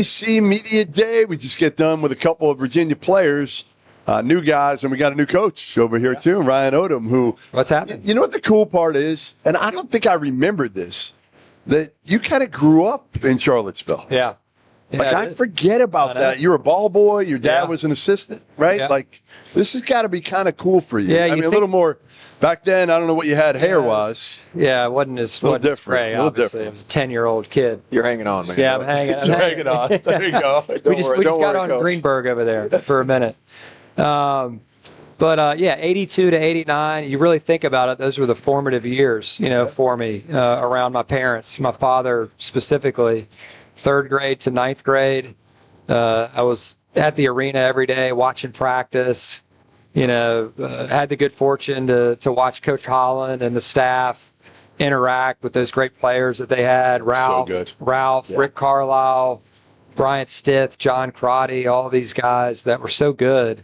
SEC Media Day. We just get done with a couple of Virginia players, new guys, and we got a new coach over here too, Ryan Odom, who. What's happening? You know what the cool part is? And I don't think I remembered this, that you kind of grew up in Charlottesville. Yeah. Like, I forget about that. You're a ball boy. Your dad was an assistant, right? Yeah. Like, this has got to be kind of cool for you. Yeah, I mean, a little more. Back then, I don't know what you had hair-wise. Yeah, it wasn't as different. gray, obviously. It was a 10-year-old kid. You're hanging on, man. Yeah, I'm hanging on. You're hanging on. There you go. We just got on Greenberg over there for a minute. But 82 to 89, you really think about it, those were the formative years, for me, around my parents, my father specifically. 3rd grade to 9th grade, I was at the arena every day watching practice. Had the good fortune to watch Coach Holland and the staff interact with those great players that they had. Ralph, Rick Carlisle, Bryant Stith, John Crotty, all these guys that were so good.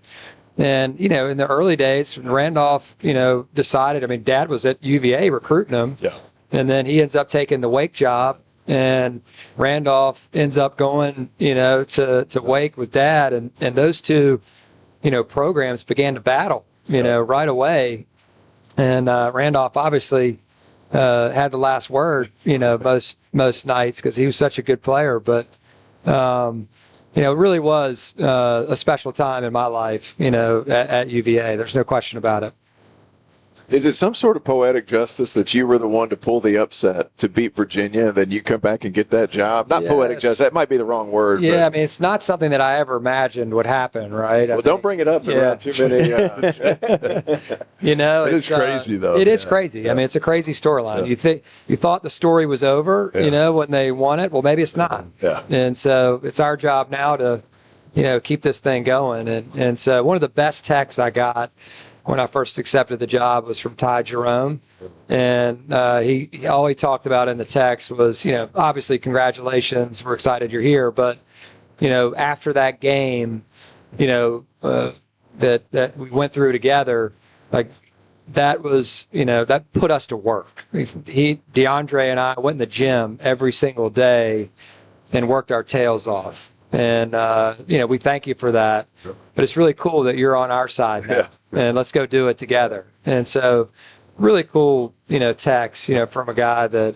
And, in the early days, when Randolph, decided, Dad was at UVA recruiting him. Yeah. And then he ends up taking the Wake job. And Randolph ends up going, to Wake with Dad. And those two, programs began to battle, right away. And Randolph obviously had the last word, most nights because he was such a good player. But, it really was a special time in my life, at UVA. There's no question about it. Is it some sort of poetic justice that you were the one to pull the upset to beat Virginia, and then you come back and get that job? Not poetic justice. That might be the wrong word. Yeah, it's not something that I ever imagined would happen, right? Well, don't bring it up around too many. It's crazy, though. It is crazy. It's a crazy storyline. Yeah. You thought the story was over, when they won it. Well, maybe it's not. Yeah. And so it's our job now to, keep this thing going. And so one of the best texts I got when I first accepted the job was from Ty Jerome. And all he talked about in the text was, obviously, congratulations, we're excited you're here. But, after that game, that we went through together, like, that was, that put us to work. DeAndre and I went in the gym every single day and worked our tails off. And, we thank you for that. Sure. But it's really cool that you're on our side now. Yeah. And let's go do it together. And so really cool, text, from a guy that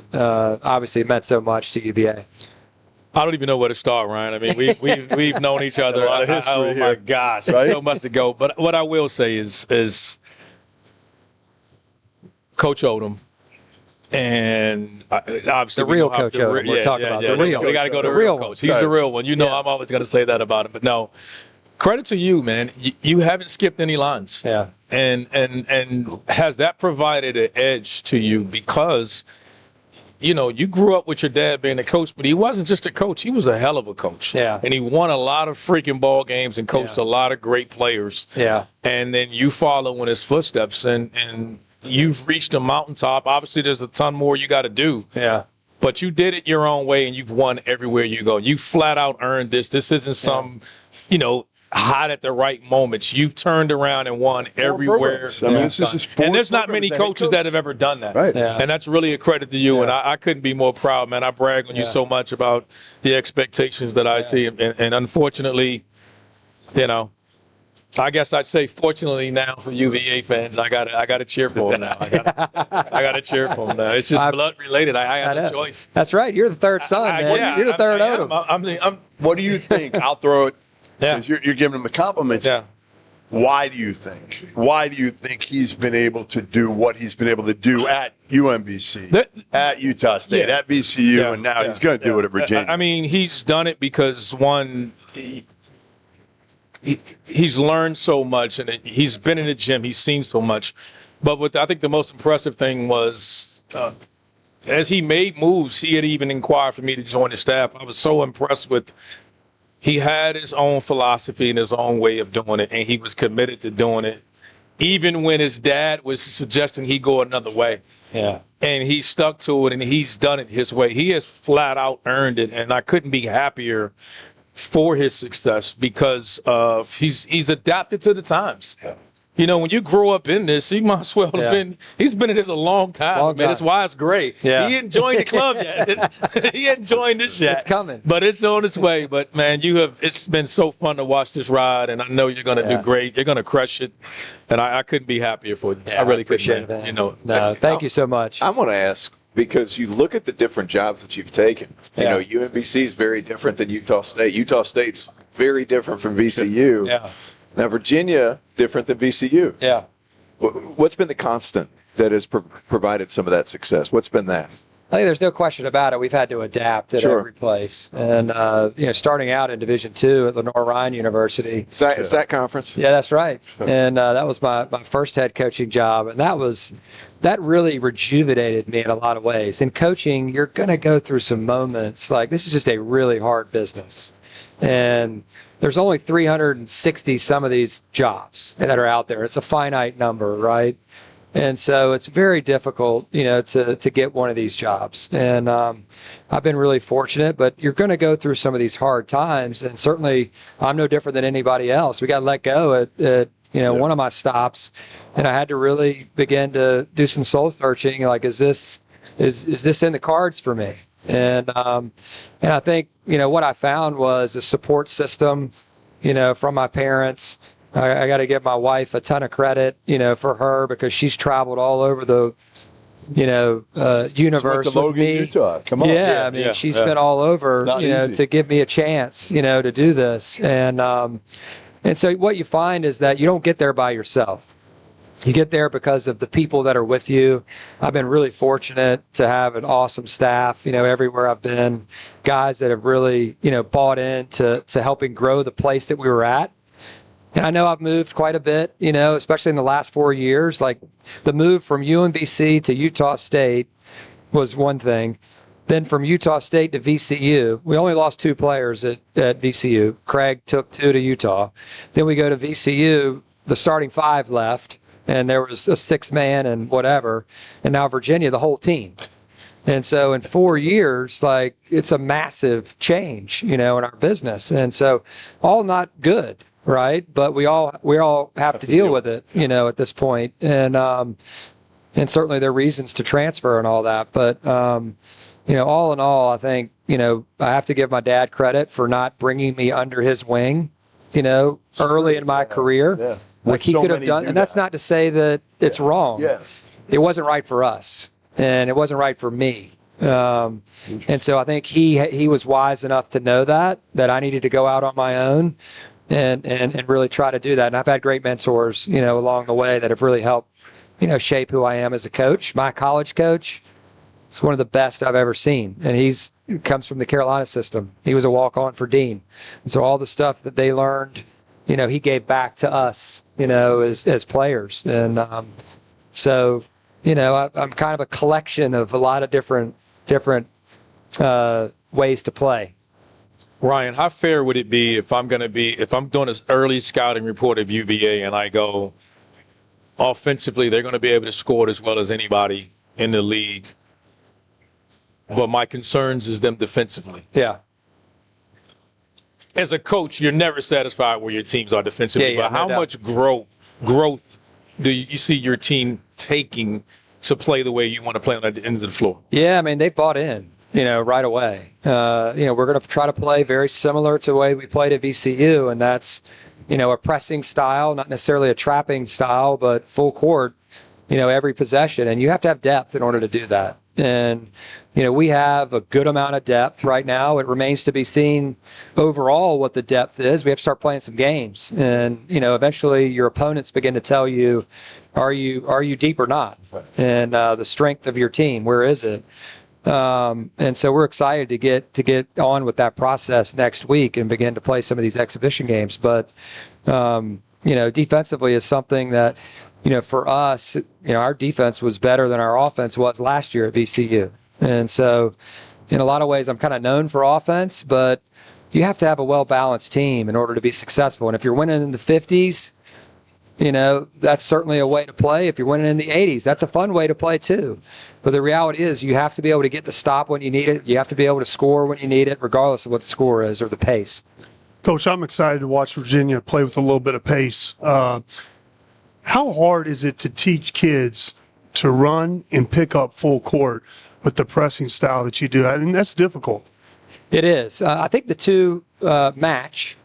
obviously meant so much to UVA. I don't even know where to start, Ryan. We've known each other. Oh, my gosh. Right? So much to go. But what I will say is Coach Odom. And obviously, the real Coach Odom. We're talking about the real. We got to go to the real coach. He's the real one. I'm always going to say that about him. But no, credit to you, man. You haven't skipped any lines. Yeah. And has that provided an edge to you because, you grew up with your dad being a coach, but he wasn't just a coach. He was a hell of a coach. Yeah. And he won a lot of freaking ball games and coached a lot of great players. Yeah. And then you follow in his footsteps and you've reached a mountaintop. Obviously, there's a ton more you got to do. Yeah. But you did it your own way, and you've won everywhere you go. You flat out earned this. This isn't some, hot at the right moments. You've turned around and won everywhere. And there's not many coaches that have ever done that. Right. Yeah. And that's really a credit to you. And I couldn't be more proud, man. I brag on you so much about the expectations that I see. And unfortunately, I guess I'd say fortunately now for UVA fans, I gotta cheer for them now. I gotta cheer for them now. It's just blood related. I have no choice. That's right. You're the third son, man. You're the third Odom. What do you think? I'll throw it. Yeah. You're giving him the compliments. Yeah. Why do you think he's been able to do what he's been able to do at UMBC, at Utah State, at VCU, and now he's going to do it at Virginia? He's done it because, one, he's learned so much, and he's been in the gym. He's seen so much. But I think the most impressive thing was as he made moves, he had even inquired for me to join the staff. I was so impressed with he had his own philosophy and his own way of doing it, and he was committed to doing it, even when his dad was suggesting he go another way. Yeah. And he stuck to it, and he's done it his way. He has flat out earned it, and I couldn't be happier for his success because he's adapted to the times. Yeah. You know, when you grow up in this, he might as well have been. He's been in this a long time. That's why it's great. Yeah. He ain't joined the club yet. He ain't joined this yet. It's coming, but it's on its way. But man, it's been so fun to watch this ride, and I know you're going to do great. You're going to crush it, and I couldn't be happier for you. I really couldn't. It. You know, no, thank you so much. I want to ask, because you look at the different jobs that you've taken. You know, UMBC is very different than Utah State. Utah State's very different from VCU. Yeah. Now Virginia, different than VCU. Yeah. What's been the constant that has provided some of that success? What's been that? I think there's no question about it. We've had to adapt at every place. And, starting out in Division II at Lenore-Ryan University. Stat conference? Yeah, that's right. And that was my first head coaching job. And that really rejuvenated me in a lot of ways. In coaching, you're going to go through some moments. Like, this is just a really hard business. And there's only 360 some of these jobs that are out there. It's a finite number, right? And so it's very difficult, to get one of these jobs. And I've been really fortunate, but you're going to go through some of these hard times. And certainly I'm no different than anybody else. We got let go at one of my stops, and I had to really begin to do some soul searching. Like, is this in the cards for me? And I think, what I found was a support system, from my parents. I got to give my wife a ton of credit, for her, because she's traveled all over the, universe with Logan, me. Utah. Come on. Yeah, I mean, she's been all over, to give me a chance, to do this. And so what you find is that you don't get there by yourself. You get there because of the people that are with you. I've been really fortunate to have an awesome staff, everywhere I've been, guys that have really, bought into helping grow the place that we were at. And I know I've moved quite a bit, especially in the last 4 years. Like, the move from UMBC to Utah State was one thing. Then from Utah State to VCU, we only lost 2 players at VCU. Craig took 2 to Utah. Then we go to VCU, the starting 5 left, and there was a 6th man and whatever. And now Virginia, the whole team. And so in 4 years, like, it's a massive change, in our business. And so all not good, right? But we all have to deal with it, at this point. And certainly there are reasons to transfer and all that. But, all in all, I think, I have to give my dad credit for not bringing me under his wing, early in my career. Yeah. Like he could have done, and that's not to say that it's wrong. Yeah. It wasn't right for us, and it wasn't right for me. And so I think he was wise enough to know that I needed to go out on my own and really try to do that. And I've had great mentors, along the way that have really helped, shape who I am as a coach. My college coach is one of the best I've ever seen, and he comes from the Carolina system. He was a walk-on for Dean, and so all the stuff that they learned, he gave back to us, as players. And so, I'm kind of a collection of a lot of different ways to play. Ryan, how fair would it be if I'm doing this early scouting report of UVA and I go, offensively, they're going to be able to score as well as anybody in the league, but my concerns is them defensively. Yeah. As a coach, you're never satisfied where your teams are defensively. But how much growth do you see your team taking to play the way you want to play on the end of the floor? Yeah, I mean, they've bought in, right away. We're going to try to play very similar to the way we played at VCU, and that's, a pressing style, not necessarily a trapping style, but full court, every possession. And you have to have depth in order to do that. And, we have a good amount of depth right now. It remains to be seen overall what the depth is. We have to start playing some games. And, eventually your opponents begin to tell you, are you deep or not? And the strength of your team, where is it? And so we're excited to get on with that process next week and begin to play some of these exhibition games. But, defensively is something that, for us, our defense was better than our offense was last year at VCU. And so in a lot of ways, I'm kind of known for offense, but you have to have a well-balanced team in order to be successful. And if you're winning in the 50s, that's certainly a way to play. If you're winning in the 80s, that's a fun way to play too. But the reality is you have to be able to get the stop when you need it. You have to be able to score when you need it, regardless of what the score is or the pace. Coach, I'm excited to watch Virginia play with a little bit of pace. How how hard is it to teach kids to run and pick up full court with the pressing style that you do? I mean, that's difficult. It is. I think the two match.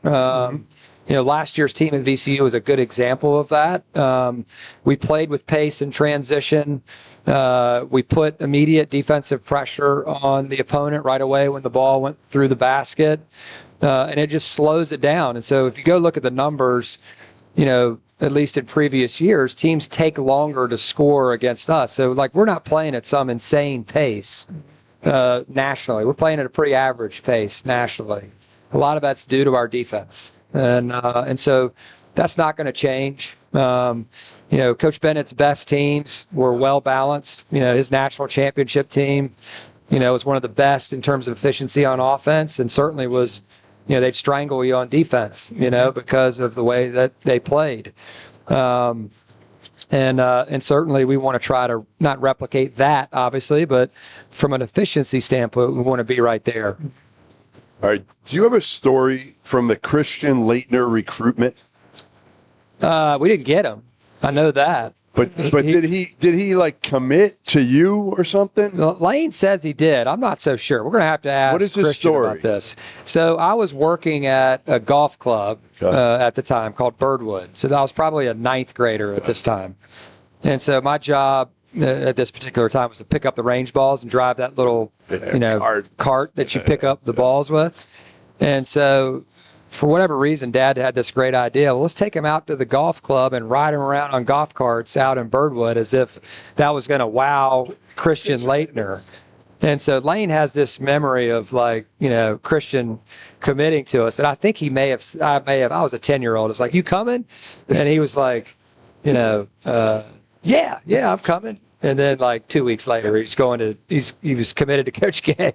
Last year's team at VCU was a good example of that. We played with pace and transition. We put immediate defensive pressure on the opponent right away when the ball went through the basket, and it just slows it down. And so if you go look at the numbers, at least in previous years, teams take longer to score against us. So, we're not playing at some insane pace nationally. We're playing at a pretty average pace nationally. A lot of that's due to our defense. And so that's not going to change. Coach Bennett's best teams were well balanced. His national championship team, was one of the best in terms of efficiency on offense, and certainly was, they'd strangle you on defense, because of the way that they played. And certainly we want to try to not replicate that, obviously, but from an efficiency standpoint, we want to be right there. All right. Do you have a story from the Christian Laettner recruitment? We didn't get him. I know that. But did he commit to you or something? Well, Lane says he did. I'm not so sure. We're going to have to ask what is his Christian story about this. So I was working at a golf club at the time called Birdwood. So I was probably a ninth grader at this time. And so my job at this particular time was to pick up the range balls and drive that little, cart that you pick up the balls with. And so for whatever reason, Dad had this great idea. Well, let's take him out to the golf club and ride him around on golf carts out in Birdwood as if that was going to wow Christian Laettner. And so Lane has this memory of Christian committing to us. And I think I was a 10-year-old. It's like, you coming? And he was like, yeah, I'm coming. And then 2 weeks later, he was committed to Coach K.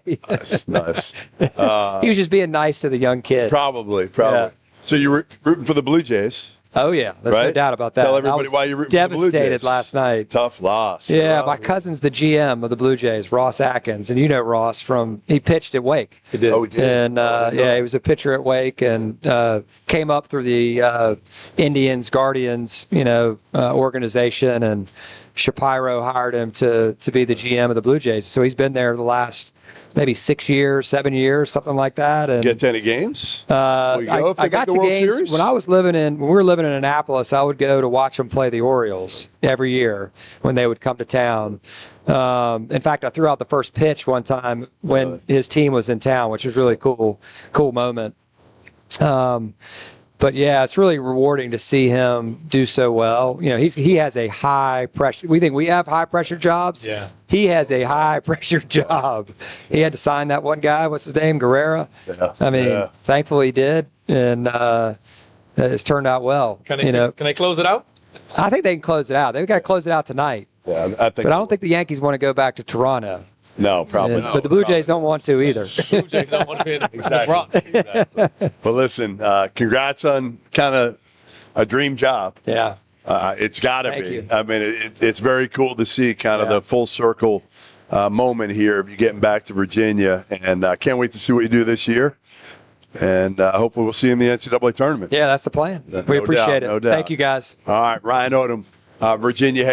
Nice. He was just being nice to the young kid. Probably. Yeah. So you were rooting for the Blue Jays. Oh, yeah. There's no doubt about that. Tell everybody why you're rooting for the Blue Jays. Devastated last night. Tough loss. Yeah, my cousin's the GM of the Blue Jays, Ross Atkins. And Ross he pitched at Wake. He did. Oh, he did? And, he was a pitcher at Wake and came up through the Indians, Guardians, organization. And Shapiro hired him to be the GM of the Blue Jays. So he's been there the last maybe 7 years, something like that. And get to any games? I got to games Series? When we were living in Annapolis. I would go to watch them play the Orioles every year when they would come to town. In fact, I threw out the first pitch one time when his team was in town, which was really cool moment. But yeah, it's really rewarding to see him do so well. He has a high pressure. We think we have high pressure jobs. Yeah. He has a high pressure job. He had to sign that one guy. What's his name? Guerrera. Yeah. Thankfully he did, and it's turned out well. Can they close it out? I think they can close it out. They've got to close it out tonight. Yeah, but I don't think the Yankees want to go back to Toronto. No, probably not. But the Blue Jays don't want to either. Blue Jays don't want to be in the Exactly. But listen, congrats on kind of a dream job. Yeah. It's got to be. Thank you. I mean, it's very cool to see kind of the full circle moment here of you getting back to Virginia. And I can't wait to see what you do this year. And hopefully we'll see you in the NCAA tournament. Yeah, that's the plan. We appreciate it. No doubt. Thank you, guys. All right, Ryan Odom, Virginia head